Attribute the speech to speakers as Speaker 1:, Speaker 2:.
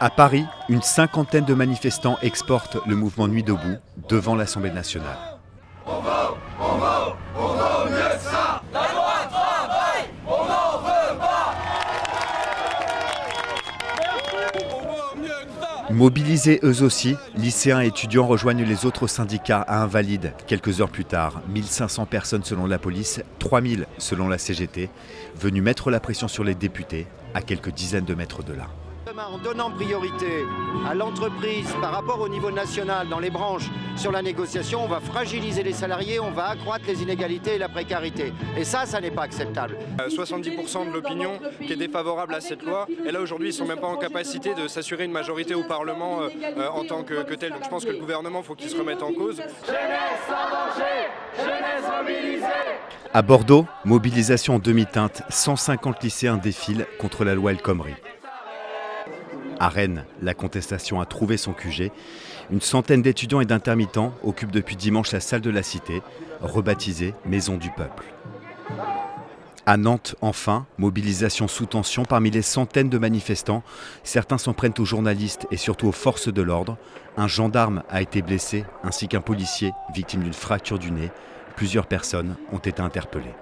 Speaker 1: À Paris, une cinquantaine de manifestants exportent le mouvement Nuit debout devant l'Assemblée nationale.
Speaker 2: On veut mieux que ça. La loi travail, on n'en veut pas. On veut mieux que ça.
Speaker 1: Mobilisés eux aussi, lycéens et étudiants rejoignent les autres syndicats à Invalides. Quelques heures plus tard, 1500 personnes selon la police, 3000 selon la CGT, venus mettre la pression sur les députés à quelques dizaines de mètres de là.
Speaker 3: En donnant priorité à l'entreprise par rapport au niveau national dans les branches sur la négociation, on va fragiliser les salariés, on va accroître les inégalités et la précarité. Et ça n'est pas acceptable.
Speaker 4: 70% de l'opinion qui est défavorable à cette loi. Et là aujourd'hui, ils ne sont même pas en capacité de s'assurer une majorité au Parlement en tant que tel. Donc je pense que le gouvernement, faut qu'il se remette en cause.
Speaker 2: Jeunesse en danger, jeunesse mobilisée.
Speaker 1: À Bordeaux, mobilisation en demi-teinte, 150 lycéens défilent contre la loi El Khomri. À Rennes, la contestation a trouvé son QG. Une centaine d'étudiants et d'intermittents occupent depuis dimanche la salle de la Cité, rebaptisée Maison du Peuple. À Nantes, enfin, mobilisation sous tension parmi les centaines de manifestants. Certains s'en prennent aux journalistes et surtout aux forces de l'ordre. Un gendarme a été blessé, ainsi qu'un policier, victime d'une fracture du nez. Plusieurs personnes ont été interpellées.